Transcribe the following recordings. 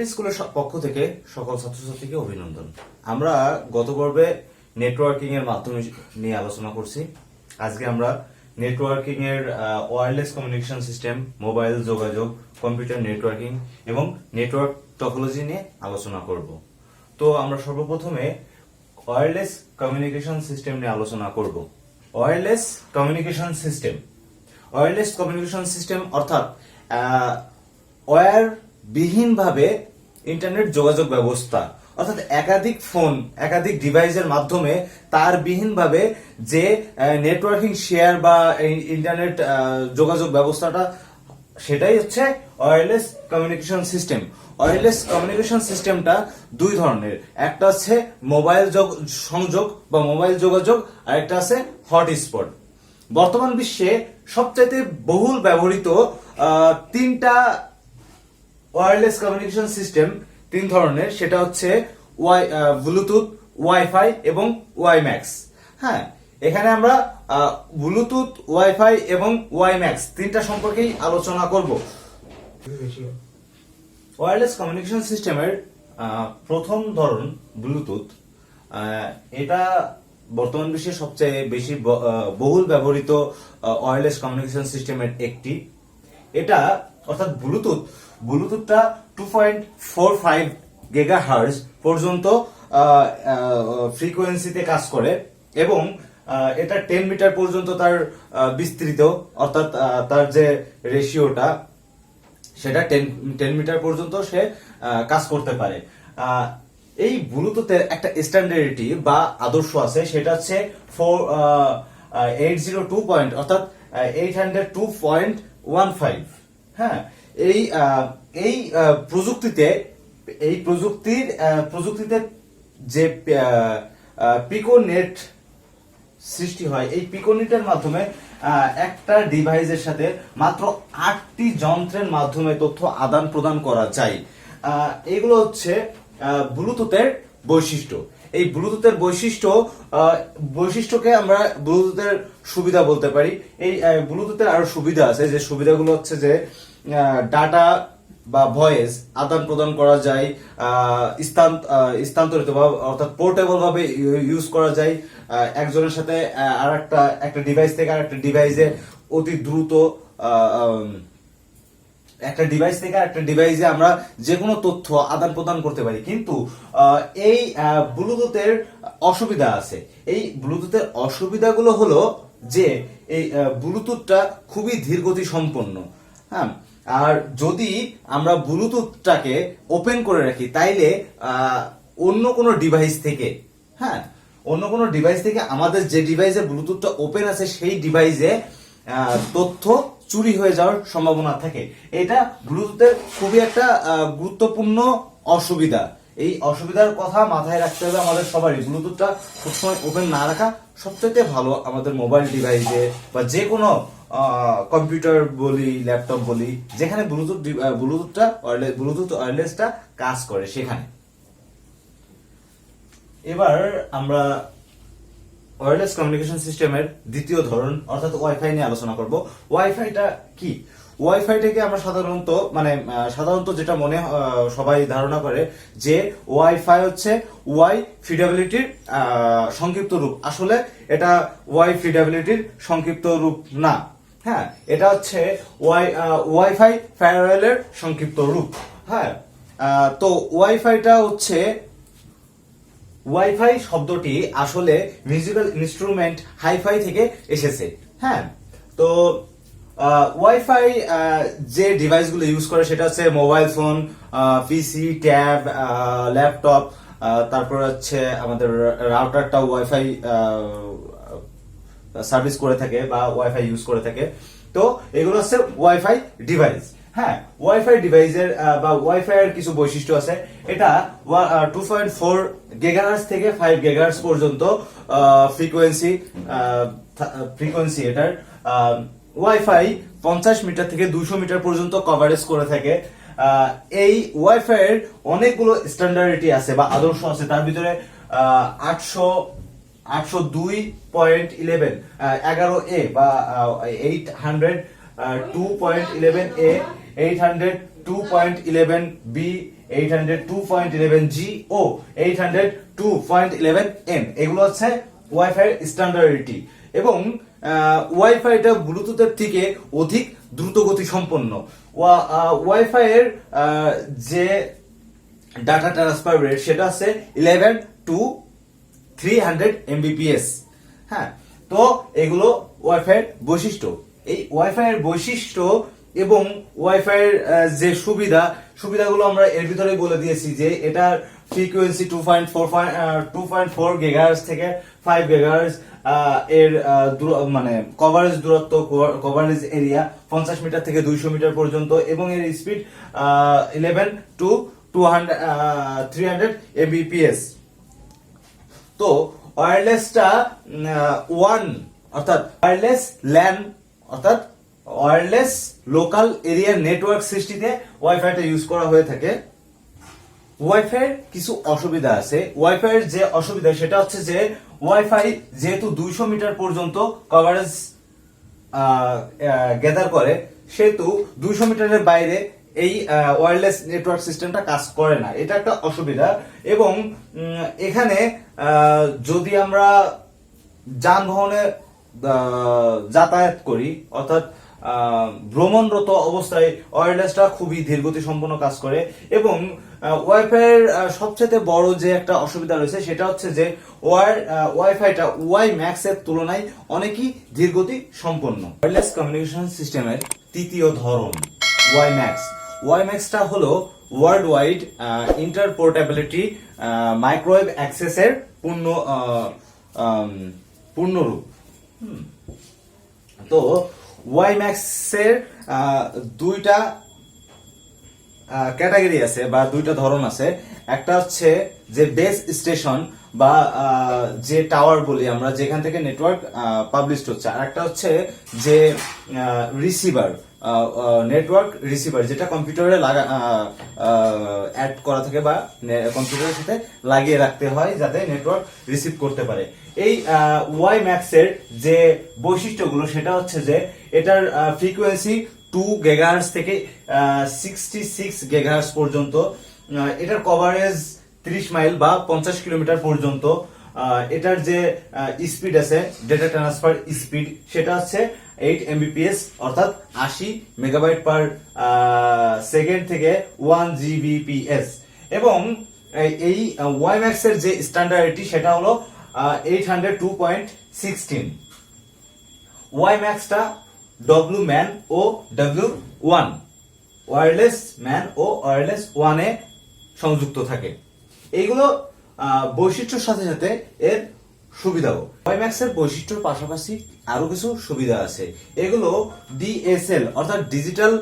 Internet স্কুলের পক্ষ থেকে সকল ছাত্রছাত্রীকে অভিনন্দন। আমরা গত পর্বে নেটওয়ার্কিং এর মাধ্যমে নিয়ে আলোচনা করছি। আজকে আমরা নেটওয়ার্কিং এর ওয়্যারলেস কমিউনিকেশন সিস্টেম, মোবাইল যোগাযোগ, কম্পিউটার নেটওয়ার্কিং এবং নেটওয়ার্ক টপোলজি নিয়ে আলোচনা করব। তো আমরা সর্বপ্রথমে ওয়্যারলেস কমিউনিকেশন সিস্টেম নিয়ে আলোচনা করব। Wireless communication system, wireless communication system অর্থাৎ ওয়্যার বিহীনভাবে ইন্টারনেট যোগাযোগ ব্যবস্থা, অর্থাৎ একাধিক ফোন, একাধিক ডিভাইসের মাধ্যমে তার বিহীনভাবে যে নেটওয়ার্কিং শেয়ার বা ইন্টারনেট যোগাযোগ ব্যবস্থাটা, সেটাই হচ্ছে wireless communication system. Wireless communication সিস্টেমটা দুই ধরনের, একটা আছে মোবাইল সংযোগ বা মোবাইল যোগাযোগ, আর একটা আছে হটস্পট। বর্তমান বিশ্বে সবচাইতে বহুল ব্যবহৃত তিনটা ওয়্যারলেস কমিউনিকেশন সিস্টেম তিন ধরনের, সেটা হচ্ছে ব্লুটুথ, ওয়াইফাই এবং ওয়াইম্যাক্স। হ্যাঁ, এখানে আমরা ব্লুটুথ, ওয়াইফাই এবং ওয়াইম্যাক্স তিনটা সম্পর্কেই আলোচনা করব। ওয়্যারলেস কমিউনিকেশন সিস্টেমের প্রথম ধরন ব্লুটুথ। এটা বর্তমান বিশ্বে সবচেয়ে বেশি বহুল ব্যবহৃত ওয়্যারলেস কমিউনিকেশন সিস্টেমের একটি। এটা অর্থাৎ ব্লুটুথটা 2.45 গিগাহার্টজ পর্যন্ত ফ্রিকোয়েন্সিতে কাজ করে এবং এটা 10 মিটার পর্যন্ত তার বিস্তৃত, অর্থাৎ তার যে রেশিওটা সেটা 10 মিটার পর্যন্ত সে কাজ করতে পারে। এই ব্লুটুথের একটা স্ট্যান্ডার্ডিটি বা আদর্শ আছে, সেটা হচ্ছে 802 পয়েন্ট, অর্থাৎ 802.15। হ্যাঁ, এই প্রযুক্তিতে যে পিকোনেট সৃষ্টি হয়, এই পিকোনেটের মাধ্যমে একটা ডিভাইসের সাথে মাত্র 8টি যন্ত্রের মাধ্যমে তথ্য আদান প্রদান করা যায়। এগুলো হচ্ছে ব্লুটুথের বৈশিষ্ট্য। এই ব্লুটুথের বৈশিষ্ট্যকে আমরা ব্লুটুথের সুবিধা বলতে পারি। এই ব্লুটুথের আরো সুবিধা আছে, যে সুবিধাগুলো হচ্ছে যে ডাটা বা ভয়েস আদান প্রদান করা যায়, স্থানান্তরিত বা অর্থাৎ পোর্টেবল ভাবে ইউজ করা যায়। একজনের সাথে একটা ডিভাইস থেকে আরেকটা ডিভাইসে অতি দ্রুত একটা ডিভাইস থেকে একটা ডিভাইসে আমরা যে কোনো তথ্য আদান প্রদান করতে পারি। কিন্তু এই ব্লুটুথের অসুবিধা আছে। এই ব্লুটুথের অসুবিধাগুলো হলো যে এই ব্লুটুথটা খুবই ধীরগতি সম্পন্ন। হ্যাঁ, আর যদি আমরা ব্লুটুথটাকে ওপেন করে রাখি, তাইলে অন্য কোনো ডিভাইস থেকে আমাদের যে ডিভাইসে ব্লুটুথটা ওপেন আছে সেই ডিভাইসে তথ্য চুরি হয়ে যাওয়ার সম্ভাবনা থাকে। এটা ব্লুটুথের খুবই একটা গুরুত্বপূর্ণ অসুবিধা। এই অসুবিধার কথা মাথায় রাখতে হবে আমাদের সবারই। ব্লুটুথটা সবসময় ওপেন না রাখা সবচেয়ে ভালো আমাদের মোবাইল ডিভাইসে বা যে কোনো কম্পিউটার বলি, ল্যাপটপ বলি, যেখানে ব্লুটুথ ওয়্যারলেসটা কাজ করে সেখানে। এবার আমরা ওয়্যারলেস কমিউনিকেশন সিস্টেমের দ্বিতীয় ধরন অর্থাৎ ওয়াইফাই নিয়ে আলোচনা করব। ওয়াইফাইটা কি? ওয়াইফাইটাকে আমরা সাধারণত যেটা সবাই ধারণা করে যে ওয়াইফাই হচ্ছে ওয়াই ফিডাবিলিটির সংক্ষিপ্ত রূপ। আসলে এটা ওয়াই ফিডাবিলিটির সংক্ষিপ্ত রূপ না। হ্যাঁ, এটা হচ্ছে ওয়াইফাই ফায়ারওয়েলের সংক্ষিপ্ত রূপ। হ্যাঁ, তো ওয়াইফাই শব্দটি আসলে মিউজিক্যাল ইনস্ট্রুমেন্ট হাইফাই থেকে এসেছে। হ্যাঁ, তো ওয়াইফাই যে ডিভাইসগুলো ইউজ করে সেটা হচ্ছে মোবাইল ফোন, পিসি, ট্যাব, ল্যাপটপ, তারপর হচ্ছে আমাদের রাউটারটাও ওয়াইফাই সার্ভিস করে থাকে বা ওয়াইফাই ইউজ করে থাকে। তো এগুলো হচ্ছে ওয়াইফাই ডিভাইস। হ্যাঁ, ওয়াইফাই ডিভাইসের বা ওয়াইফাই এর কিছু বৈশিষ্ট্য আছে। এটা 2.4 গিগাহার্টজ থেকে 5 গিগাহার্টজ পর্যন্ত ফ্রিকোয়েন্সি এটার। ওয়াইফাই 50 মিটার থেকে 200 মিটার পর্যন্ত কভারেজ করে থাকে। এই ওয়াইফাই এর অনেকগুলো স্ট্যান্ডার্ডিটি আছে বা আদর্শ আছে। তার ভিতরে 802.11 বা 802.11A, 802.11B, 802.11g ও 802.11n এগুলো হচ্ছে ওয়াইফাই স্ট্যান্ডার্ডিটি এবং ওয়াইফাইটা ব্লুটুথের থেকে অধিক দ্রুতগতি সম্পন্ন। ওয়াইফাই এর যে ডাটা ট্রান্সফার রেট সেটা হচ্ছে 11 to 300 mbps। হ্যাঁ, তো এগুলো ওয়াইফাই এর বৈশিষ্ট্য। এই ওয়াইফাই এর বৈশিষ্ট্য এবং ওয়াইফাই এর যে সুবিধাগুলো আমরা এর ভিতরে বলে দিয়েছি যে এটার ফ্রিকোয়েন্সি 2.4 গিগাহার্টজ থেকে 5 গিগাহার্টজ, এর মানে কভারেজ দূরত্ব, কভারেজ এরিয়া 50 মিটার থেকে 200 মিটার পর্যন্ত এবং এর স্পিড 11 to 300 mbps। তো ওয়্যারলেসটা অর্থাৎ ওয়্যারলেস ল্যান অর্থাৎ ওয়্যারলেস লোকাল এরিয়া নেটওয়ার্ক সৃষ্টিতে ওয়াইফাইটা ইউজ করা হয়ে থাকে। ওয়াইফাই কিছু অসুবিধা আছে। ওয়াইফাই এর যে অসুবিধা সেটা হচ্ছে যে ওয়াইফাই যেহেতু 200 মিটার পর্যন্ত কভারেজ গ্যাদার করে সেহেতু 200 মিটারের বাইরে এই ওয়্যারলেস নেটওয়ার্ক সিস্টেমটা কাজ করে না, এটা একটা অসুবিধা। এবং এখানে যদি আমরা যানবাহনে যাতায়াত করি অর্থাৎ ভ্রমণরত অবস্থায় ওয়্যারলেসটা খুবই ধীরগতি সম্পন্ন কাজ করে। এবং ওয়াইফাই এর সবচেয়ে বড় যে একটা অসুবিধা রয়েছে সেটা হচ্ছে যে ওয়াইফাইটা ওয়াই ম্যাক্স এর তুলনায় অনেকই ধীরগতি সম্পন্ন। ওয়্যারলেস কমিউনিকেশন সিস্টেমের তৃতীয় ধরন ওয়াই ম্যাক্সটা হলো ওয়ার্ল্ড ওয়াইড ইন্টারপোর্টেবিলিটি মাইক্রোওয়েভ অ্যাক্সেসের পূর্ণরূপ। তো ওয়াই ম্যাক্সের দুইটা ক্যাটাগরি আছে বা দুইটা ধরন আছে। একটা হচ্ছে যে বেস স্টেশন বা যে টাওয়ার বলি আমরা, যেখান থেকে নেটওয়ার্ক পাবলিশ হচ্ছে। আর একটা হচ্ছে যে রিসিভার, নেটওয়ার্ক রিসিভার, যেটা কম্পিউটারে অ্যাড করা থাকে বা কম্পিউটারের সাথে লাগিয়ে রাখতে হয় যাতে নেটওয়ার্ক রিসিভ করতে পারে। এই ওয়াই ম্যাক্সের যে বৈশিষ্ট্যগুলো সেটা হচ্ছে যে এটার ফ্রিকোয়েন্সি 2 গিগাহার্টজ থেকে 66 গিগাহার্টজ পর্যন্ত, এটার কভারেজ 30 মাইল বা 50 কিলোমিটার পর্যন্ত। এটার যে স্পিড আছে, ডেটা ট্রান্সফার স্পিড, সেটা হচ্ছে 8 mbps অর্থাৎ 80 মেগাবাইট পার সেকেন্ড থেকে 1 gbps। এবং এই ওয়াই ম্যাক্স এর যে স্ট্যান্ডার্ডিটি সেটা হলো 802.16। ওয়াই ম্যাক্সটা ডব্লিউ ম্যান ও W1 ওয়্যারলেস ম্যান ও ওয়্যারলেস 1 এ সংযুক্ত থাকে। এইগুলো বৈশিষ্ট্যের সাথে সাথে এর সুবিধাও। ওয়াই ম্যাক্স এর বৈশিষ্ট্যের পাশাপাশি আরো কিছু সুবিধা আছে। এগুলো ডিএসএল অর্থাৎ ডিজিটাল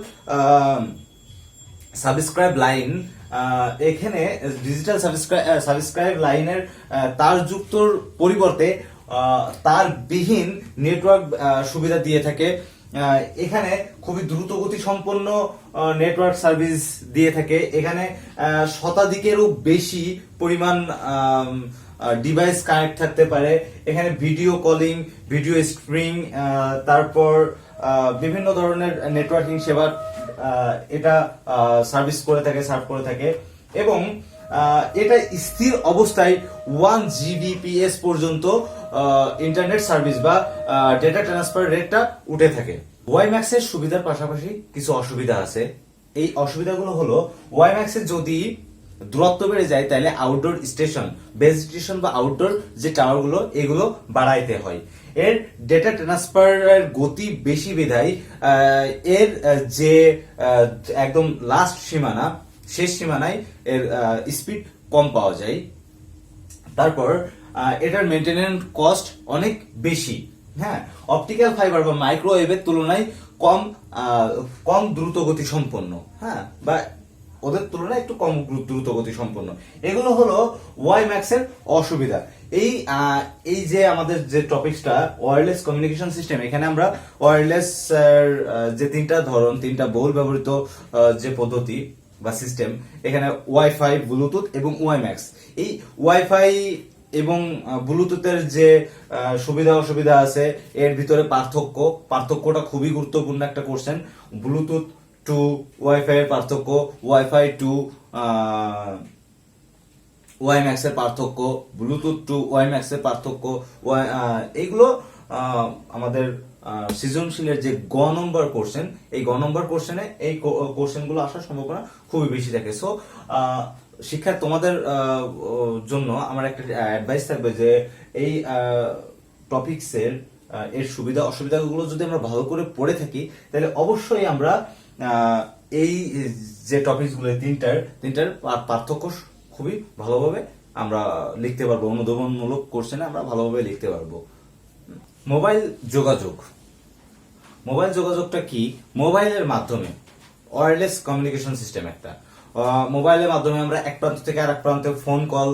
সাবস্ক্রাইব লাইন। এখানে ডিজিটাল সাবস্ক্রাইব লাইনের তার যুক্তর পরিবর্তে তার বিহীন নেটওয়ার্ক সুবিধা দিয়ে থাকে। এখানে খুবই দ্রুতগতি সম্পন্ন নেটওয়ার্ক সার্ভিস দিয়ে থাকে। এখানে শতাধিকেরও বেশি পরিমাণ ডিভাইস কানেক্ট থাকতে পারে। এখানে ভিডিও কলিং, ভিডিও স্ট্রিমিং, তারপর বিভিন্ন ধরনের নেটওয়ার্কিং সেবা এটা সার্ভিস করে থাকে, সার্ভ করে থাকে। এবং এটা স্থির অবস্থায় 1 gbps পর্যন্ত ইন্টারনেট সার্ভিস বা ডেটা ট্রান্সফার রেটটা উঠে থাকে। ওয়াই ম্যাক্স এর সুবিধার পাশাপাশি কিছু অসুবিধা আছে। এই অসুবিধাগুলো হলো ওয়াই ম্যাক্স এর যদি দূরত্ব বেড়ে যায় তাহলে আউটডোর স্টেশন, বেস স্টেশন বা আউটডোর যে টাওয়ারগুলো এগুলো বাড়াইতে হয়। এর ডেটা ট্রান্সফারের গতি বেশি বিধায় এর যে একদম লাস্ট সীমানা, শেষ সীমানায় এর স্পিড কম পাওয়া যায়। তারপর এটার মেইনটেনেন্স কস্ট অনেক বেশি। হ্যাঁ, অপটিক্যাল ফাইবার বা মাইক্রোওয়েভের তুলনায় কম দ্রুতগতি সম্পন্ন। হ্যাঁ, বা ওদের তুলনায় একটু কম দ্রুতগতি সম্পন্ন। এগুলো হলো ওয়াই ম্যাক্স এর অসুবিধা। এই যে আমাদের যে টপিকসটা ওয়্যারলেস কমিউনিকেশন সিস্টেম, এখানে আমরা ওয়্যারলেস যে তিনটা ধরন, তিনটা বহুল ব্যবহৃত যে পদ্ধতি বা সিস্টেম, এখানে ওয়াইফাই, ব্লুটুথ এবং ওয়াই ম্যাক্স। এই ওয়াইফাই এবং ব্লুটুথের যে সুবিধা অসুবিধা আছে এর ভিতরে পার্থক্যটা খুবই গুরুত্বপূর্ণ একটা কোশ্চেন। ব্লুটুথ টু ওয়াইফাই এর পার্থক্য, ওয়াইফাই টু ওয়াইম্যাক্স এর পার্থক্য, ব্লুটুথ টু ওয়াইম্যাক্স এর পার্থক্য, এইগুলো আমাদের সৃজনশীলের যে গ নম্বর কোশ্চেন, এই গ নম্বর কোশ্চেনে এই কোশ্চেন গুলো আসার সম্ভাবনা খুবই বেশি থাকে। সো শিক্ষা তোমাদের জন্য আমার একটা অ্যাডভাইস থাকবে যে এই টপিকসের এর সুবিধা অসুবিধাগুলো যদি আমরা ভালো করে পড়ে থাকি, তাহলে অবশ্যই আমরা এই যে টপিকসগুলো তিনটার পার্থক্য খুবই ভালোভাবে আমরা লিখতে পারবো, অনুধাবনমূলক কোশ্চেনে আমরা ভালোভাবে লিখতে পারবো। মোবাইল যোগাযোগ, মোবাইল যোগাযোগটা কি? মোবাইলের মাধ্যমে ওয়্যারলেস কমিউনিকেশন সিস্টেম একটা। মোবাইলের মাধ্যমে আমরা এক প্রান্ত থেকে আরেক প্রান্তে phone call,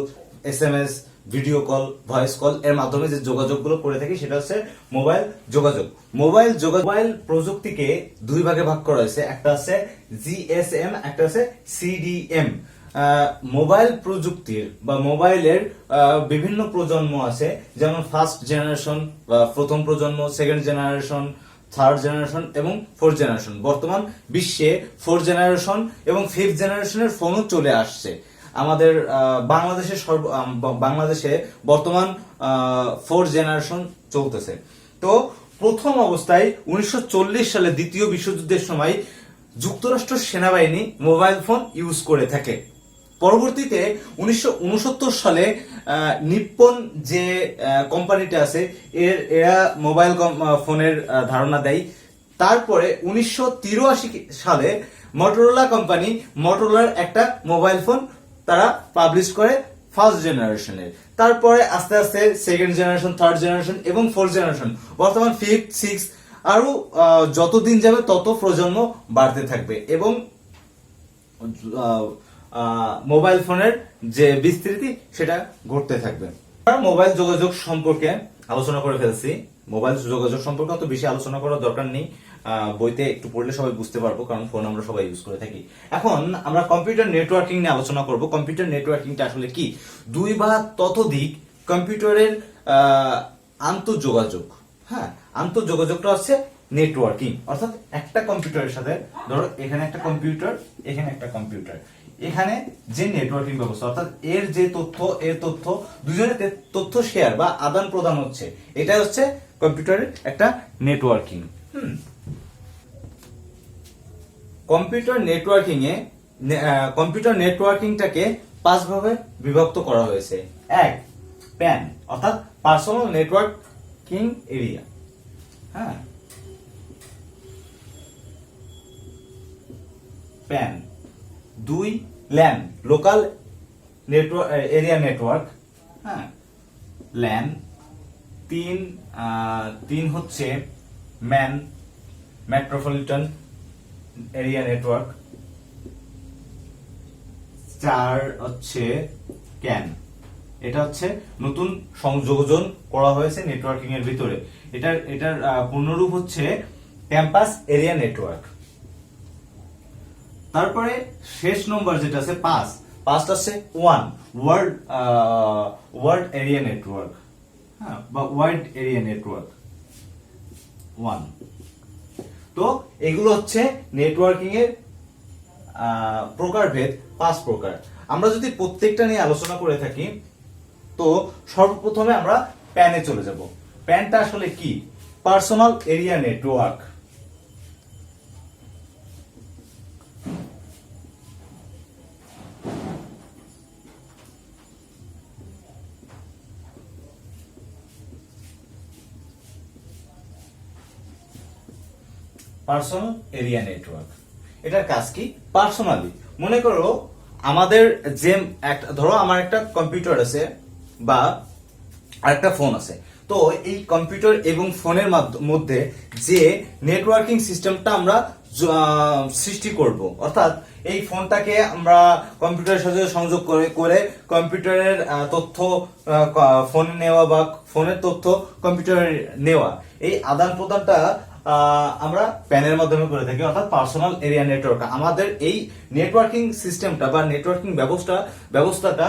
SMS, video call, voice call এর মাধ্যমে যে যোগাযোগগুলো করে থাকি সেটা হচ্ছে মোবাইল যোগাযোগ। মোবাইল প্রযুক্তিকে দুই ভাগে ভাগ করা হয়েছে, একটা আছে GSM, একটা আছে CDM। মোবাইল প্রযুক্তির বা মোবাইলের বিভিন্ন প্রজন্ম আছে, যেমন ফার্স্ট জেনারেশন বা প্রথম প্রজন্ম, সেকেন্ড জেনারেশন, থার্ড জেনারেশন এবং ফোর্থ জেনারেশন। বর্তমান বিশ্বে ফোর্থ জেনারেশন এবং ফিফথ জেনারেশনের ফোনও চলে আসছে। আমাদের বাংলাদেশে বর্তমান ফোর্থ জেনারেশন চলতেছে। তো প্রথম অবস্থায় 1940 সালে দ্বিতীয় বিশ্বযুদ্ধের সময় যুক্তরাষ্ট্র সেনাবাহিনী মোবাইল ফোন ইউজ করে থাকে। পরবর্তীতে 1969 সালে নিপ্পন যে কোম্পানিটা আছে এরা মোবাইল ফোনের ধারণা দেয়। তারপরে 1983 সালে মটোরোলা কোম্পানি মোটরোলার একটা মোবাইল ফোন তারা পাবলিশ করে ফার্স্ট জেনারেশনের। তারপরে আস্তে আস্তে সেকেন্ড জেনারেশন, থার্ড জেনারেশন এবং ফোর্থ জেনারেশন, বর্তমান ফিফথ, সিক্স, আরো যতদিন যাবে তত প্রজন্ম বাড়তে থাকবে এবং মোবাইল ফোনের যে বিস্তৃতি সেটা ঘটতে থাকবে। মোবাইল যোগাযোগ সম্পর্কে আলোচনা করে ফেলছি। মোবাইল যোগাযোগ সম্পর্কে অত বেশি আলোচনা করার দরকার নেই, বইতে একটু পড়লে সবাই বুঝতে পারবো, কারণ ফোন আমরা সবাই ইউজ করে থাকি। এখন আমরা কম্পিউটার নেটওয়ার্কিং নিয়ে আলোচনা করব। কম্পিউটার নেটওয়ার্কিংটা আসলে কি? দুই বা ততোধিক কম্পিউটারের আন্তঃযোগাযোগ। হ্যাঁ, আন্তঃযোগাযোগটা হচ্ছে নেটওয়ার্কিং, অর্থাৎ একটা কম্পিউটারের সাথে, ধরো এখানে একটা কম্পিউটার, এখানে একটা কম্পিউটার, এখানে যে নেটওয়ার্কিং ব্যবস্থা, অর্থাৎ এর যে তথ্য, এর তথ্য, দুজনের তথ্য শেয়ার বা আদান প্রদান হচ্ছে, এটা হচ্ছে কম্পিউটারের একটা নেটওয়ার্কিং। কম্পিউটার নেটওয়ার্কিংটাকে 5 ভাবে বিভক্ত করা হয়েছে। 1, প্যান, অর্থাৎ পার্সোনাল নেটওয়ার্কিং এরিয়া। হ্যাঁ, pan. 2, LAN, local network area network. হ্যাঁ, ল্যান। 3 হচ্ছে ম্যান, মেট্রোপলিটন এরিয়া নেটওয়ার্ক। 4 হচ্ছে ক্যান, এটা হচ্ছে নতুন সংযোজন করা হয়েছে নেটওয়ার্কিং এর ভিতরে। এটার পূর্ণরূপ হচ্ছে ক্যাম্পাস এরিয়া নেটওয়ার্ক। তারপরে শেষ নম্বর যেটা আছে 5 আছে ওয়ার্ল্ড এরিয়া নেটওয়ার্ক। হ্যাঁ, বা ওয়াইড এরিয়া নেটওয়ার্ক 1। তো এগুলো হচ্ছে নেটওয়ার্কিং এর প্রকারভেদ, 5 প্রকার। আমরা যদি প্রত্যেকটা নিয়ে আলোচনা করে থাকি, তো সর্বপ্রথমে আমরা প্যানে চলে যাব। প্যানটা আসলে কি? Personal area network. Personal area network, এটার কাজ কি? পার্সোনালি, মনে করো আমাদের যে ধরো আমার একটা কম্পিউটার আছে বা আরেকটা ফোন আছে, তো এই কম্পিউটার এবং ফোনের মধ্যে যে নেটওয়ার্কিং সিস্টেমটা আমরা সৃষ্টি করব, অর্থাৎ এই ফোনটাকে আমরা কম্পিউটারের সাথে সংযোগ করে কম্পিউটারের তথ্য ফোনে নেওয়া বা ফোনের তথ্য কম্পিউটারে নেওয়া, এই আদান প্রদানটা আমরা প্যানের মাধ্যমে করে থাকি, অর্থাৎ পার্সোনাল এরিয়া নেটওয়ার্ক। আমাদের এই নেটওয়ার্কিং সিস্টেমটা বা নেটওয়ার্কিং ব্যবস্থাটা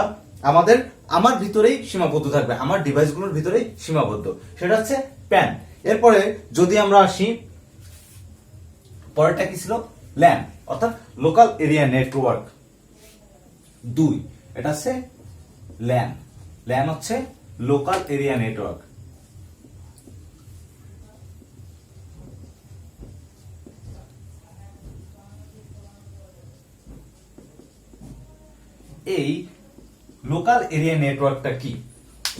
আমার ভিতরেই সীমাবদ্ধ থাকবে, আমার ডিভাইসগুলোর ভিতরেই সীমাবদ্ধ, সেটা হচ্ছে প্যান। এরপরে যদি আমরা আসি, পরেরটা কি ছিল? ল্যান, অর্থাৎ লোকাল এরিয়া নেটওয়ার্ক। 2 এটা হচ্ছে ল্যান। ল্যান হচ্ছে লোকাল এরিয়া নেটওয়ার্ক। এই লোকাল এরিয়া নেটওয়ার্কটা কি?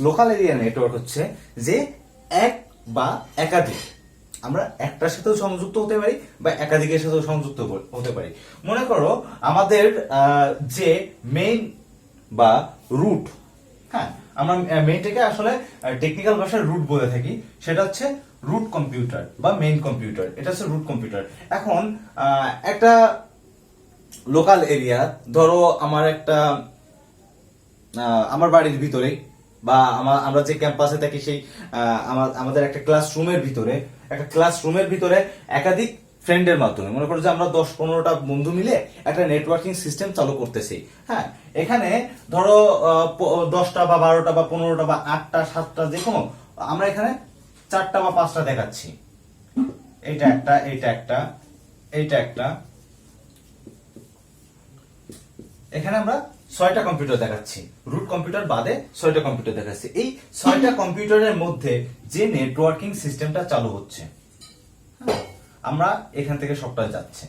লোকাল এরিয়া নেটওয়ার্ক হচ্ছে যে এক বা একাধিক, আমরা একটার সাথেও সংযুক্ত হতে পারি বা একাধিকের সাথেও সংযুক্ত হতে পারি। মনে করো আমাদের যে মেইন বা রুট, হ্যাঁ আমরা মেইনটাকে আসলে টেকনিক্যাল ভাষায় রুট বলে থাকি, সেটা হচ্ছে রুট কম্পিউটার বা মেইন কম্পিউটার, এটা হচ্ছে রুট কম্পিউটার। এখন একটা লোকাল এরিয়া, ধরো আমার একটা আমার বাড়ির ভিতরে বা আমরা যে ক্যাম্পাসে থাকি সেই আমাদের একটা ক্লাসরুমের ভিতরে একাধিক ফ্রেন্ডের মাধ্যমে, মনে করো যে আমরা 10-15টা বন্ধু মিলে একটা নেটওয়ার্কিং সিস্টেম চালু করতেছি। হ্যাঁ, এখানে ধরো 10টা বা 12টা বা 15টা বা 8টা 7টা যে কোনো, আমরা এখানে 4টা বা 5টা দেখাচ্ছি। এইটা একটা, এইটা একটা, এইটা একটা, এখানে আমরা 6টা কম্পিউটার দেখাচ্ছি, রুট কম্পিউটার বাদে 6টা কম্পিউটার দেখাচ্ছি। এই 6টা কম্পিউটারের মধ্যে যে নেটওয়ার্কিং সিস্টেমটা চালু হচ্ছে, আমরা এখান থেকে সবটা যাচ্ছে।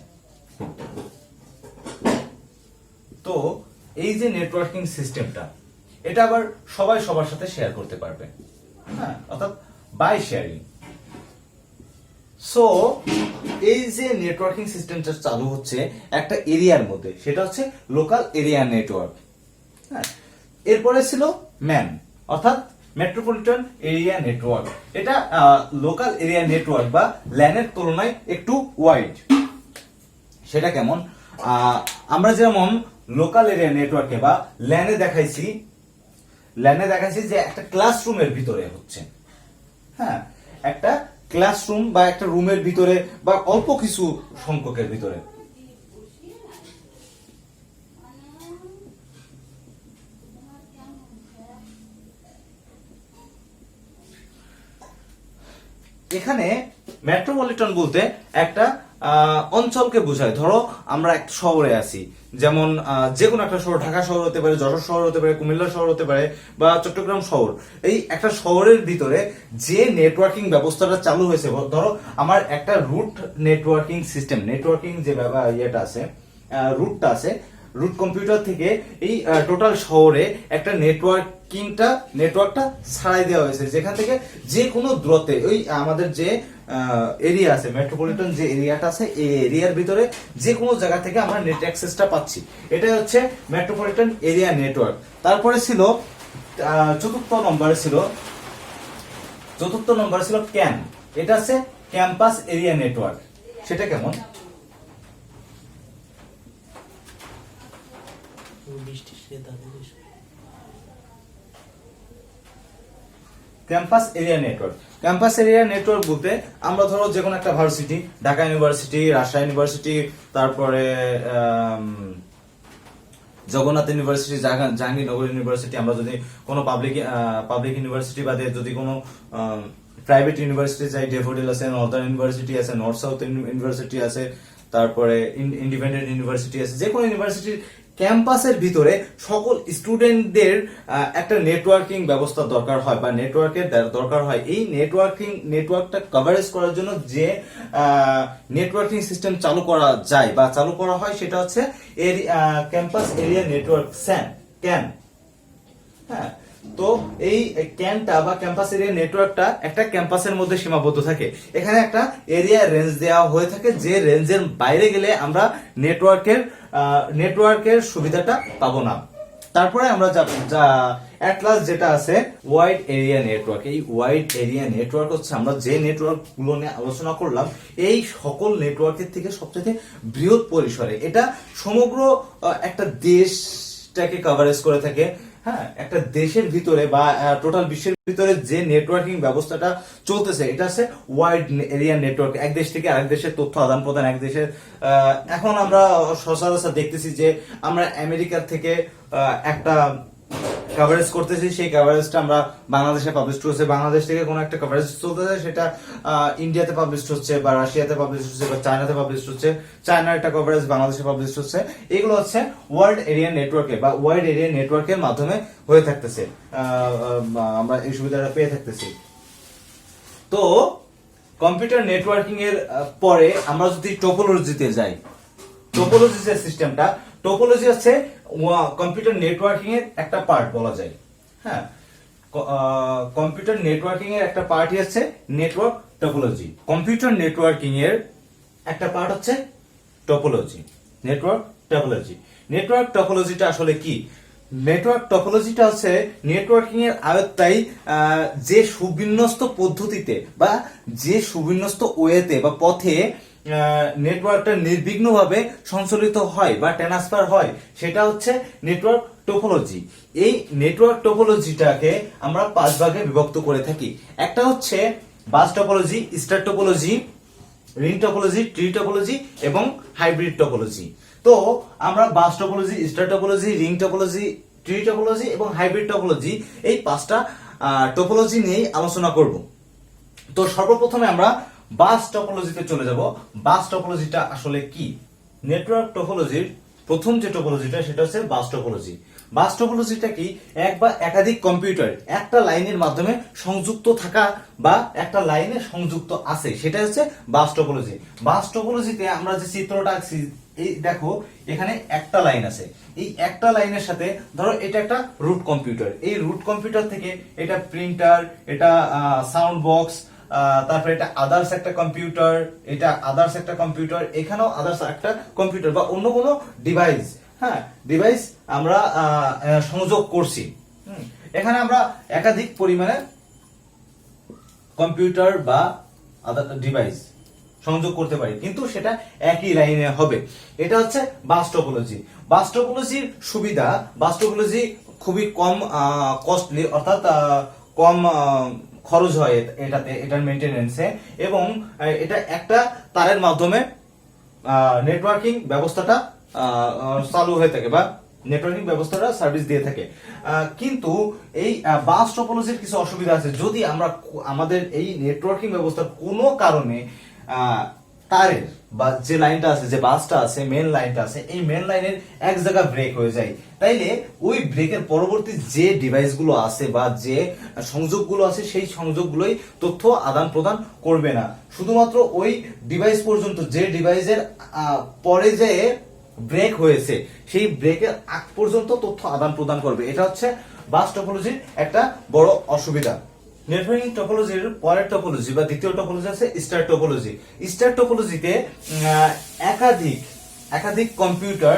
তো এই যে নেটওয়ার্কিং সিস্টেমটা, এটা আবার সবাই সবার সাথে শেয়ার করতে পারবে, হ্যাঁ, অর্থাৎ বাই শেয়ারিং। সো এই যে নেটওয়ার্কিং সিস্টেমটা চালু হচ্ছে একটা এরিয়ার মধ্যে, সেটা হচ্ছে লোকাল এরিয়া নেটওয়ার্ক। হ্যাঁ, এরপরে ছিল ম্যান, অর্থাৎ মেট্রোপলিটন এরিয়া নেটওয়ার্ক। এটা লোকাল এরিয়া নেটওয়ার্ক বা ল্যানের তুলনায় একটু ওয়াইড। সেটা কেমন? আমরা যেমন লোকাল এরিয়া নেটওয়ার্কে বা ল্যানে দেখাইছি যে একটা ক্লাসরুমের ভিতরে হচ্ছে, হ্যাঁ, একটা ক্লাসরুম বা একটা রুমের ভিতরে বা অল্প কিছু সংখ্যকের ভিতরে। এখানে মেট্রোপলিটন বলতে একটা অঞ্চলকে বোঝায়। ধরো আমরা একটা শহরে আছি, যেমন যে কোনো একটা শহর, ঢাকা শহর হতে পারে, যশোর শহর হতে পারে, কুমিল্লা শহর হতে পারে বা চট্টগ্রাম শহর। এই একটা শহরের ভিতরে যে নেটওয়ার্কিং ব্যবস্থাটা চালু হয়েছে, ধরো আমার একটা রুট নেটওয়ার্কিং সিস্টেম, নেটওয়ার্কিং যে ইয়েটা আছে, রুটটা আছে, রুট কম্পিউটার থেকে এই টোটাল শহরে একটা নেটওয়ার্কটা ছাড়াই দেওয়া হয়েছে, যেখান থেকে যে কোনো দূরত্বে ওই আমাদের যে এরিয়া আছে, মেট্রোপলিটন যে এরিয়াটা আছে, এই এরিয়ার ভিতরে যে কোনো জায়গা থেকে আমরা নেট অ্যাক্সেসটা পাচ্ছি। এটা হচ্ছে মেট্রোপলিটন এরিয়া নেটওয়ার্ক। তারপরে ছিল চতুর্থ নম্বরে ছিল ক্যান। এটা আছে ক্যাম্পাস এরিয়া নেটওয়ার্ক। সেটা কেমন? Campus area network. Campus area network বলতে আমরা ধরো যে কোনো একটা varsity, Dhaka university, Rajshahi university, তারপরে জগন্নাথ ইউনিভার্সিটি, জাহাঙ্গীরনগর ইউনিভার্সিটি, আমরা যদি কোনো পাবলিক ইউনিভার্সিটি বাদে যদি কোনো প্রাইভেট ইউনিভার্সিটি যাই, ডেফোডিল আছে, নর্দার্ন ইউনিভার্সিটি আছে, নর্থ সাউথ ইউনিভার্সিটি আছে, তারপরে ইন্ডিপেন্ডেন্ট ইউনিভার্সিটি আছে, যে কোনো ইউনিভার্সিটির ক্যাম্পাসের ভিতরে সকল স্টুডেন্টদের একটা নেটওয়ার্কিং ব্যবস্থা দরকার হয় বা নেটওয়ার্কের দরকার হয়। এই নেটওয়ার্কটা কভারেজ করার জন্য যে নেটওয়ার্কিং সিস্টেম চালু করা যায় বা চালু করা হয়, সেটা হচ্ছে ক্যাম্পাস এরিয়া নেটওয়ার্ক, ক্যান। হ্যাঁ, তো এই ক্যানটা বা ক্যাম্পাস এরিয়া নেটওয়ার্কটা একটা ক্যাম্পাসের মধ্যে সীমাবদ্ধ থাকে। এখানে একটা এরিয়া রেঞ্জ দেওয়া হয়ে থাকে, যে রেঞ্জের বাইরে গেলে আমরা নেটওয়ার্কের সুবিধাটা পাবো না। তারপরে আমরা অ্যাট লাস্ট যেটা আছে ওয়াইড এরিয়া নেটওয়ার্ক। এই ওয়াইড এরিয়া নেটওয়ার্ক হচ্ছে আমরা যে নেটওয়ার্ক গুলো নিয়ে আলোচনা করলাম, এই সকল নেটওয়ার্কের থেকে সবচেয়ে বৃহৎ পরিসরে এটা সমগ্র একটা দেশটাকে কভারেজ করে থাকে। হ্যাঁ, একটা দেশের ভিতরে বা টোটাল বিশ্বের ভিতরে যে নেটওয়ার্কিং ব্যবস্থাটা চলতেছে, এটা আছে ওয়াইড এরিয়া নেটওয়ার্ক। এক দেশ থেকে আরেক দেশের তথ্য আদান প্রদান, এক দেশের এখন আমরা সচরাচর দেখতেছি যে আমরা আমেরিকার থেকে একটা কভারেজ করতেছি সেই কভারেজটা আমরা বাংলাদেশে পাবলিশ করছে, বাংলাদেশ থেকে কোনো একটা কভারেজ চলতেছে সেটা ইন্ডিয়াতে পাবলিশ হচ্ছে বা রাশিয়াতে পাবলিশ হচ্ছে বা চায়নাতে পাবলিশ হচ্ছে, চায়নার একটা কভারেজ বাংলাদেশে পাবলিশ হচ্ছে। এগুলো হচ্ছে ওয়ার্ল্ড এরিয়া নেটওয়ার্কে বা ওয়ার্ল্ড এরিয়া নেটওয়ার্কের মাধ্যমে হয়ে থাকতেছে, আমরা এই সুবিধাটা পেয়ে থাকতেছি। তো কম্পিউটার নেটওয়ার্কিং এর পরে আমরা যদি টোপোলজিতে যাই, টোপোলজি যে সিস্টেমটা, টোপোলজি হচ্ছে কম্পিউটার নেটওয়ার্কিং এর একটা পার্ট বলা যায়। হ্যাঁ, কম্পিউটার নেটওয়ার্কিং এর একটা পার্টই হচ্ছে নেটওয়ার্ক টোপোলজি। কম্পিউটার নেটওয়ার্কিং এর একটা পার্ট হচ্ছে টোপোলজি, নেটওয়ার্ক টোপোলজি। নেটওয়ার্ক টোপোলজিটা আসলে কি? নেটওয়ার্ক টোপোলজিটা হচ্ছে নেটওয়ার্কিং এর আয়ত্তায় যে সুবিন্যস্ত পদ্ধতিতে বা যে সুবিন্যস্ত ওয়েতে বা পথে নেটওয়ার্কটা নির্বিঘ্নভাবে সঞ্চালিত হয় বা ট্রান্সফার হয়, সেটা হচ্ছে নেটওয়ার্ক টোপোলজি। এই নেটওয়ার্ক টোপোলজিটাকে আমরা 5 ভাগে বিভক্ত করে থাকি। একটা হচ্ছে bus topology, star topology, ring topology, tree topology এবং হাইব্রিড টোপোলজি। তো আমরা bus topology, star topology, ring topology, tree topology এবং হাইব্রিড টোপোলজি, এই 5টা টোপোলজি নিয়েই আলোচনা করব। তো সর্বপ্রথমে আমরা বাস টোপোলজিতে চলে যাব। বাস টোপোলজিটা আসলে কি? নেটওয়ার্ক টোপোলজির প্রথম যে টোপোলজিটা সেটা হচ্ছে বাস টোপোলজি। বাস টোপোলজিটা কি? এক বা একাধিক কম্পিউটার একটা লাইনের মাধ্যমে সংযুক্ত থাকা বা একটা লাইনে সংযুক্ত আছে, সেটা হচ্ছে বাস টোপোলজি। বাস টোপোলজিতে আমরা যে চিত্রটা আঁকছি, এই দেখো এখানে একটা লাইন আছে, এই একটা লাইনের সাথে ধরো এটা একটা রুট কম্পিউটার, এই রুট কম্পিউটার থেকে এটা প্রিন্টার, এটা সাউন্ড বক্স, তারপরে এটা আদার্স একটা কম্পিউটার, এটা আদার্স একটা কম্পিউটার, এখানেও আদার্স একটা কম্পিউটার বা অন্য কোনো ডিভাইস, হ্যাঁ ডিভাইস আমরা সংযোগ করছি। এখানে আমরা একাধিক পরিমাণে কম্পিউটার বা আদার ডিভাইস সংযোগ করতে পারি, কিন্তু সেটা একই লাইনে হবে। এটা হচ্ছে বাস টোপোলজি। বাস টোপোলজির সুবিধা, বাস টোপোলজি খুবই কম কস্টলি, অর্থাৎ কম খরচ হয় এটাতে, এটার মেইনটেনেন্সে, এবং এটা একটা তারের মাধ্যমে নেটওয়ার্কিং ব্যবস্থাটা চালু হয়ে থাকে বা নেটওয়ার্কিং ব্যবস্থাটা সার্ভিস দিয়ে থাকে। কিন্তু এই বাস টোপোলজির কিছু অসুবিধা আছে। যদি আমরা আমাদের এই নেটওয়ার্কিং ব্যবস্থার কোনো কারণে তারের বা যে লাইনটা আছে, যে বাসটা আছে, মেন লাইনটা আছে, এই মেন লাইনের এক জায়গা ব্রেক হয়ে যায়, তাইলে ওই ব্রেকের পরবর্তী যে ডিভাইসগুলো আছে বা যে সংযোগগুলো আছে, সেই সংযোগগুলোই তথ্য আদান প্রদান করবে না। শুধুমাত্র ওই ডিভাইস পর্যন্ত, যে ডিভাইসের পরে যে ব্রেক হয়েছে সেই ব্রেকের আগ পর্যন্ত তথ্য আদান প্রদান করবে। এটা হচ্ছে বাস টোপোলজির একটা বড় অসুবিধা। নেটওয়ার্কিং টোপোলজির পরের টোপোলজি বা দ্বিতীয় টোপোলজি আছে স্টার টোপোলজি। স্টার টোপোলজিতে একাধিক কম্পিউটার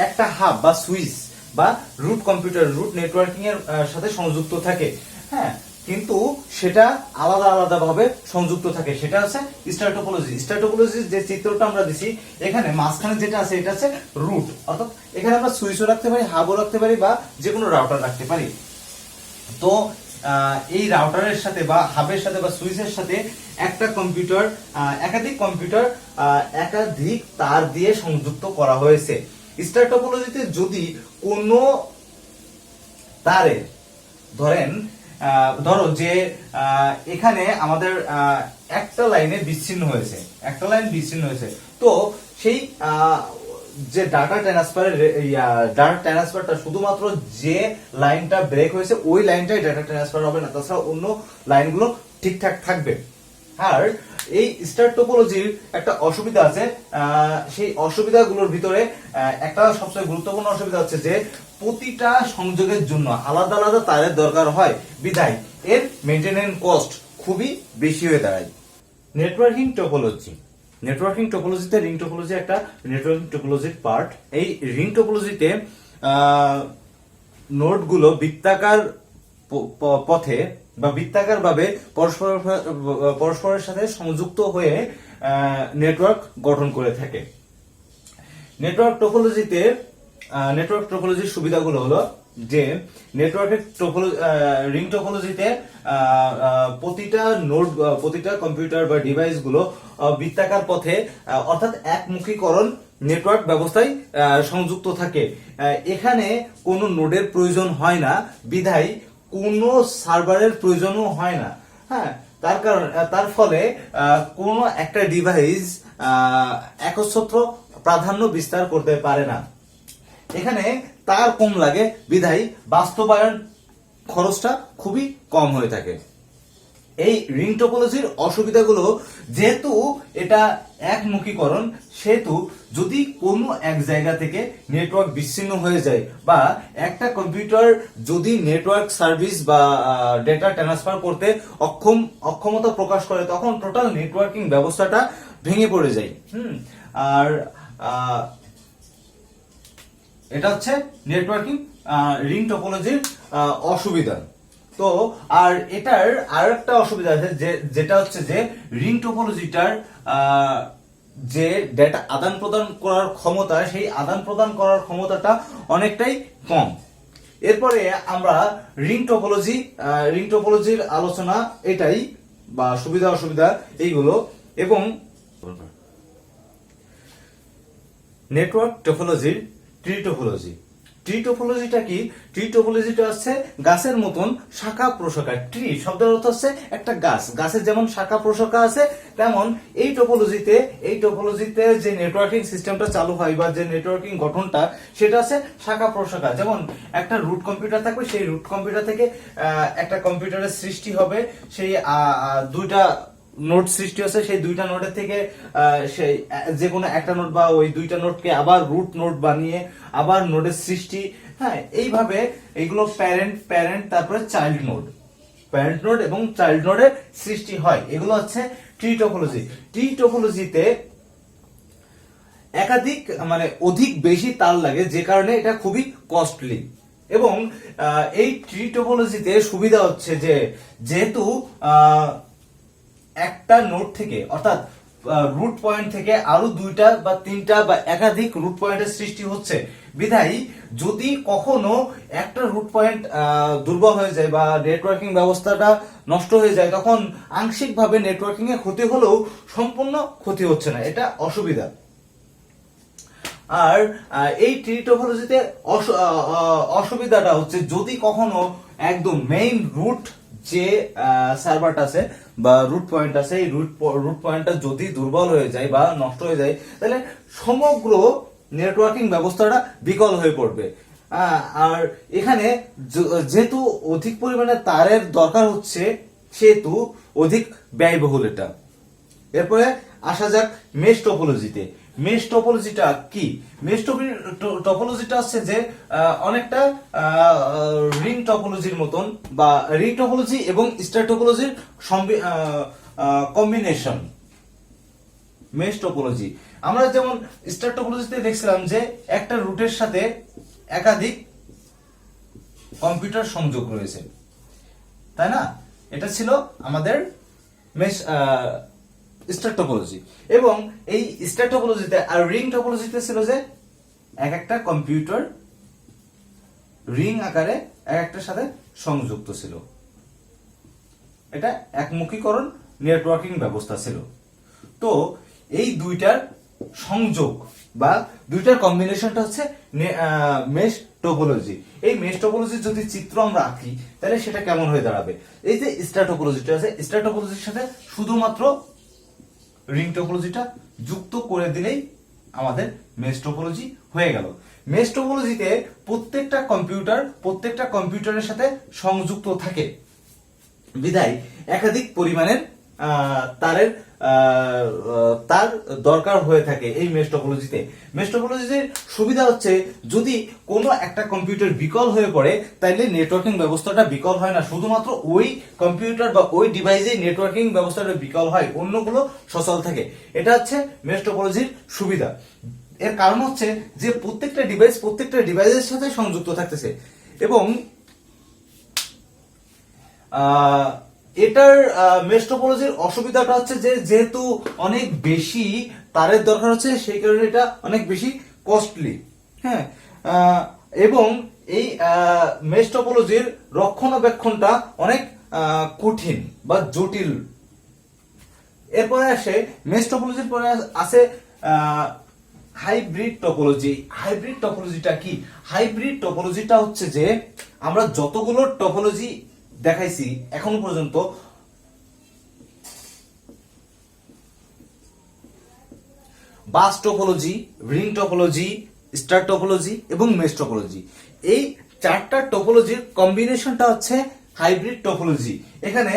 একটা হাব বা সুইচ বা রুট কম্পিউটার, রুট নেটওয়ার্কিং এর সাথে সংযুক্ত থাকে। হ্যাঁ, কিন্তু সেটা আলাদা আলাদা ভাবে সংযুক্ত থাকে, সেটা হচ্ছে স্টার টোপোলজি। স্টার টোপোলজির যে চিত্রটা আমরা দিছি, এখানে মাঝখানে যেটা আছে এটা হচ্ছে রুট, অর্থাৎ এখানে আমরা সুইচও রাখতে পারি, হাবও রাখতে পারি বা যে কোনো রাউটার রাখতে পারি। তো এই রাউটারের সাথে বা হাবের সাথে বা সুইচের সাথে একটা কম্পিউটার, একাধিক কম্পিউটার একাধিক তার দিয়ে সংযুক্ত করা হয়েছে। স্টার টোপোলজিতে যদি কোনো তারে ধরো যে এখানে আমাদের একটা লাইনে বিচ্ছিন্ন হয়েছে, একটা লাইন বিচ্ছিন্ন হয়েছে, তো সেই যে ডাটা ট্রান্সফারটা শুধুমাত্র যে লাইনটা ব্রেক হয়েছে ওই লাইনটাই ডাটা ট্রান্সফার হবে না, তাছাড়া অন্য লাইনগুলো ঠিকঠাক থাকবে। আর এই স্টার টোপোলজির একটা অসুবিধা আছে, সেই অসুবিধাগুলোর ভিতরে একটা সবচেয়ে গুরুত্বপূর্ণ অসুবিধা হচ্ছে যে প্রতিটা সংযোগের জন্য আলাদা আলাদা তারের দরকার হয়, বিধায় এর মেইনটেনেন্স কস্ট খুবই বেশি হয়ে দাঁড়ায়। নেটওয়ার্কিং টোপোলজি, নেটওয়ার্কিং টোপোলজিতে রিং টোপোলজি একটা নেটওয়ার্কিং টোপোলজির পার্ট। এই রিং টোপোলজিতে নোডগুলো বৃত্তাকার পথে বা বৃত্তাকার ভাবে পরস্পরের সাথে সংযুক্ত হয়ে নেটওয়ার্ক গঠন করে থাকে। নেটওয়ার্ক টোপোলজির সুবিধাগুলো হলো যে নেটওয়ার্কের রিং টোপোলজিতে প্রতিটা নোড, প্রতিটা কম্পিউটার বা ডিভাইস গুলো বৃত্তাকার পথে অর্থাৎ একমুখীকরণ নেটওয়ার্ক ব্যবস্থায় সংযুক্ত থাকে। এখানে কোনো নোডের প্রয়োজন হয় না, বিধায় কোনো সার্ভারের প্রয়োজনও হয় না। হ্যাঁ, তার কারণ তার ফলে কোনো একটা ডিভাইস একচ্ছত্র প্রাধান্য বিস্তার করতে পারে না। এখানে তার কম লাগে, বিধায় বাস্তবায়ন খরচটা খুবই কম হয়ে থাকে। এই রিং টোপোলজির অসুবিধাগুলো, যেহেতু এটা একমুখীকরণ, সেহেতু যদি কোনো এক জায়গা থেকে নেটওয়ার্ক বিচ্ছিন্ন হয়ে যায় বা একটা কম্পিউটার যদি নেটওয়ার্ক সার্ভিস বা ডেটা ট্রান্সফার করতে অক্ষমতা প্রকাশ করে, তখন টোটাল নেটওয়ার্কিং ব্যবস্থাটা ভেঙে পড়ে যায়। আর এটা হচ্ছে নেটওয়ার্কিং রিং টোপোলজির অসুবিধা। তো আর এটার আরেকটা অসুবিধা আছে, যেটা হচ্ছে যে রিং টোপোলজিটার যে ডেটা আদান প্রদান করার ক্ষমতা, সেই আদান প্রদান করার ক্ষমতাটা অনেকটাই কম। এরপরে আমরা রিং টোপোলজির আলোচনা এটাই, বা সুবিধা অসুবিধা এইগুলো। এবং নেটওয়ার্ক টোপোলজির ট্রি টোপোলজি। ট্রি টোপোলজিটা কি? ট্রি টোপোলজিটা হচ্ছে গাছের মতন শাখা প্রশাখা। ট্রি শব্দের অর্থ হচ্ছে একটা গাছ, গাছের যেমন শাখা প্রশাখা আছে, তেমন এই টোপোলজিতে যে নেটওয়ার্কিং সিস্টেমটা চালু হয় বা যে নেটওয়ার্কিং গঠনটা, সেটা আছে শাখা প্রশাখা। যেমন একটা রুট কম্পিউটার থাকবে, সেই রুট কম্পিউটার থেকে একটা কম্পিউটারের সৃষ্টি হবে, সেই দুইটা নোট সৃষ্টি হচ্ছে, সেই দুইটা নোটের থেকে সেই যে কোনো একটা নোট বা ওই দুইটা নোটকে আবার রুট নোট বানিয়ে আবার নোটের সৃষ্টি। হ্যাঁ, এইভাবে এগুলো প্যারেন্ট তারপরে চাইল্ড নোড এবং চাইল্ড নোডের সৃষ্টি হয়। এগুলো হচ্ছে ট্রি টোপোলজি। ট্রি টোপোলজিতে একাধিক মানে অধিক বেশি তার লাগে, যে কারণে এটা খুবই কস্টলি। এবং এই ট্রি টোপোলজিতে সুবিধা হচ্ছে যে যেহেতু একটা নোড থেকে, অর্থাৎ রুট পয়েন্ট থেকে আরো দুইটা বা তিনটা বা একাধিক রুট পয়েন্টের সৃষ্টি হচ্ছে, বিধায় যদি কখনো একটা রুট পয়েন্ট দুর্বল হয়ে যায় বা নেটওয়ার্কিং ব্যবস্থাটা নষ্ট হয়ে যায়, তখন আংশিকভাবে নেটওয়ার্কিং এ ক্ষতি হলেও সম্পূর্ণ ক্ষতি হচ্ছে না, এটা অসুবিধা। আর এই ট্রি টোপোলজিতে অসুবিধাটা হচ্ছে, যদি কখনো একদম মেইন রুট যে সার্ভারটা আছে বা রুট পয়েন্ট আছে, এই রুট পয়েন্টটা যদি দুর্বল হয়ে যায় বা নষ্ট হয়ে যায়, তাহলে সমগ্র নেটওয়ার্কিং ব্যবস্থাটা বিকল হয়ে পড়বে। আর এখানে যেহেতু অধিক পরিমাণে তারের দরকার হচ্ছে, সেহেতু অধিক ব্যয়বহুল এটা। এরপরে আসা যাক মেশ টোপোলজিতে। মেশ টোপোলজিটা কি? মেশ টোপোলজিটা হচ্ছে যে অনেকটা রিং টোপোলজির মতন, বা রিং টোপোলজি এবং স্টার টোপোলজির কম্বিনেশন মেশ টোপোলজি। আমরা যেমন স্টার টোপোলজিতে দেখছিলাম যে একটা রুটের সাথে একাধিক কম্পিউটার সংযোগ রয়েছে, তাই না? এটা ছিল আমাদের মেশ স্টার টোপোলজি। এবং এই স্টার টোপোলজিতে আর রিং টোপোলজিতে ছিল যে এক একটা কম্পিউটার রিং আকারে এক একটার সাথে সংযুক্ত ছিল। এটা একমুখীকরণ নেটওয়ার্কিং ব্যবস্থা ছিল। তো এই দুইটার সংযোগ বা দুইটার কম্বিনেশনটা হচ্ছে মেশ টোপোলজি। এই মেশ টোপোলজির যদি চিত্র আমরা আঁকি, তাহলে সেটা কেমন হয়ে দাঁড়াবে? এই যে স্টার টোপোলজিটা আছে, স্টার টোপোলজির সাথে শুধুমাত্র রিং টোপোলজিটা যুক্ত করে দিলেই আমাদের মেশ টোপোলজি হয়ে গেল। মেশ টোপোলজিতে প্রত্যেকটা কম্পিউটারের সাথে সংযুক্ত থাকে, বিধায় একাধিক পরিমাণের তার দরকার হয়ে থাকে এই মেশ টোপোলজিতে। মেশ টোপোলজির সুবিধা হচ্ছে, যদি কোনো একটা কম্পিউটার বিকল হয়ে পড়ে, তাইলে নেটওয়ার্কিং ব্যবস্থাটা বিকল হয় না, শুধুমাত্র ওই কম্পিউটার বা ওই ডিভাইসে নেটওয়ার্কিং ব্যবস্থাটা বিকল হয়, অন্যগুলো সচল থাকে। এটা হচ্ছে মেশ টোপোলজির সুবিধা। এর কারণ হচ্ছে যে প্রত্যেকটা ডিভাইসের সাথে সংযুক্ত থাকতেছে। এবং এটার মেশ টোপোলজির অসুবিধাটা হচ্ছে যে যেহেতু অনেক বেশি তারের দরকার হচ্ছে, সেই কারণে এটা অনেক বেশি কস্টলি। হ্যাঁ, এবং এই মেশ টোপোলজির রক্ষণাবেক্ষণটা অনেক কঠিন বা জটিল। এরপরে আসে মেশ টোপোলজির পরে আছে হাইব্রিড টপোলজি। হাইব্রিড টপোলজিটা কি? হাইব্রিড টপোলজিটা হচ্ছে যে আমরা যতগুলো টপোলজি দেখাইছি এখন পর্যন্ত, bus topology, ring topology, star topology এবং মেশ টপোলজি, এই চারটা টপোলজির কম্বিনেশনটা হচ্ছে হাইব্রিড টপোলজি। এখানে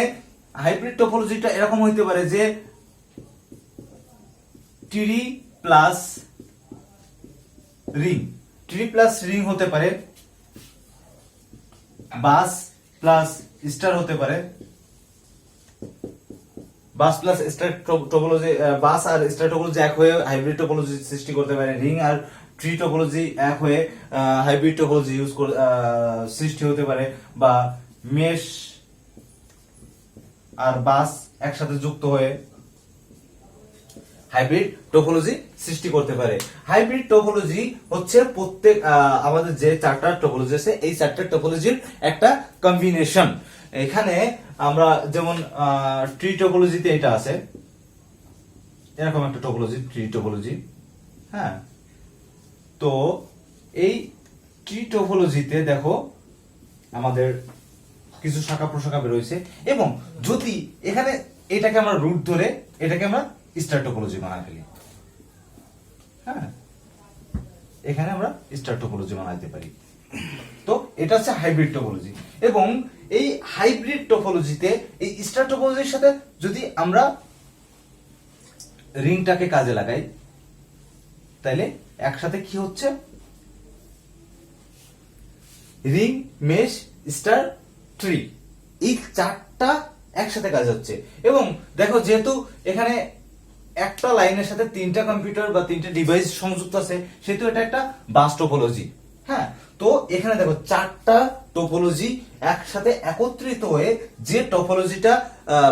হাইব্রিড টপোলজিটা এরকম হইতে পারে যে tree plus ring, tree plus ring হতে পারে, বাস প্লাস স্টার হতে পারে, বাস প্লাস স্টার টপোলজি, বাস আর স্টার টপোলজি এক হয়ে হাইব্রিড টপোলজি সৃষ্টি করতে পারে, রিং আর ট্রি টপোলজি এক হয়ে হাইব্রিড টপোলজি সৃষ্টি হতে পারে, বা মেশ আর বাস একসাথে যুক্ত হয়ে হাইব্রিড টপোলজি সৃষ্টি করতে পারে। হাইব্রিড টপোলজি হচ্ছে প্রত্যেক আমাদের যে চারটা টপোলজি আছে এই চারটা টপোলজির একটা কম্বিনেশন। এখানে আমরা যেমন ট্রি টপোলজিতে এটা আছে, এরকম একটা টপোলজি, ট্রি টপোলজি। হ্যাঁ, তো এই ট্রি টপোলজিতে দেখো আমাদের কিছু শাখা প্রশাখা বেরোইছে, এবং যদি এখানে এটাকে আমরা রুট ধরে এটাকে আমরা স্টার টপোলজি বানাই ফেলি। হ্যাঁ, এখানে আমরা স্টার টপোলজি বানাইতে পারি। তো এটা হচ্ছে হাইব্রিড টপোলজি। এবং এই হাইব্রিড টপোলজিতে এই স্টার টপোলজির সাথে যদি আমরা রিংটাকে কাজে লাগাই, তাইলে একসাথে কি হচ্ছে, রিং, মেশ, স্টার, ট্রি, এই চারটা একসাথে কাজ হচ্ছে। এবং দেখো যেহেতু এখানে একটা লাইনের সাথে তিনটা কম্পিউটার বা তিনটা ডিভাইস সংযুক্ত আছে, সেহেতু এটা একটা বাস টপোলজি। হ্যাঁ, তো এখানে দেখো চারটা টপোলজি একসাথে একত্রিত হয়ে যে টপোলজিটা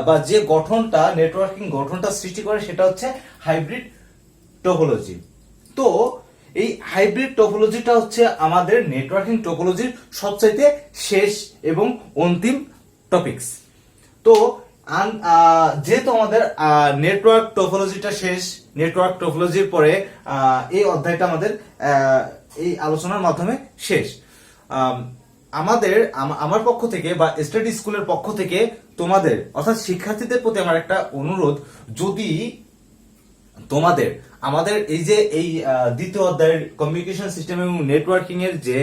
বা যে গঠনটা, নেটওয়ার্কিং গঠনটা সৃষ্টি করে, সেটা হচ্ছে হাইব্রিড টপোলজি। তো এই হাইব্রিড টপোলজিটা হচ্ছে আমাদের নেটওয়ার্কিং টপোলজির সবচাইতে শেষ এবং অন্তিম টপিকস। তো যেহেতু আমাদের নেটওয়ার্ক টপোলজিটা শেষ, নেটওয়ার্ক টপোলজির পরে এই অধ্যায়টা আমাদের এই আলোচনার মাধ্যমে শেষ। আমার পক্ষ থেকে বা স্টাডি স্কুলের পক্ষ থেকে তোমাদের অর্থাৎ শিক্ষার্থীদের প্রতি আমার একটা অনুরোধ, যদি তোমাদের আমাদের এই যে এই দ্বিতীয় অধ্যায়ের কমিউনিকেশন সিস্টেম এবং নেটওয়ার্কিং এর যে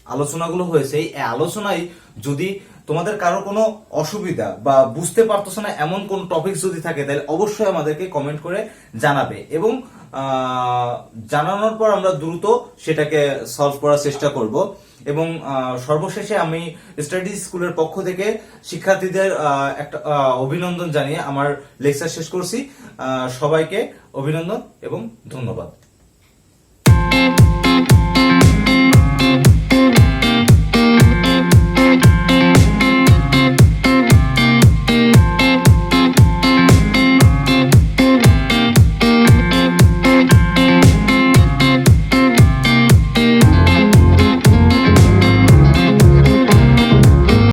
আলোচনাগুলো হয়েছে, এই আলোচনায় যদি তোমাদের কারো কোনো অসুবিধা বা বুঝতে পারতেছো না এমন কোন টপিক যদি থাকে, তাহলে অবশ্যই আমাদেরকে কমেন্ট করে জানাবে, এবং জানানোর পর আমরা দ্রুত সেটাকে সলভ করার চেষ্টা করব। এবং সর্বশেষে আমি স্টাডি স্কুলের পক্ষ থেকে শিক্ষার্থীদের একটা অভিনন্দন জানিয়ে আমার লেকচার শেষ করছি। সবাইকে অভিনন্দন এবং ধন্যবাদ।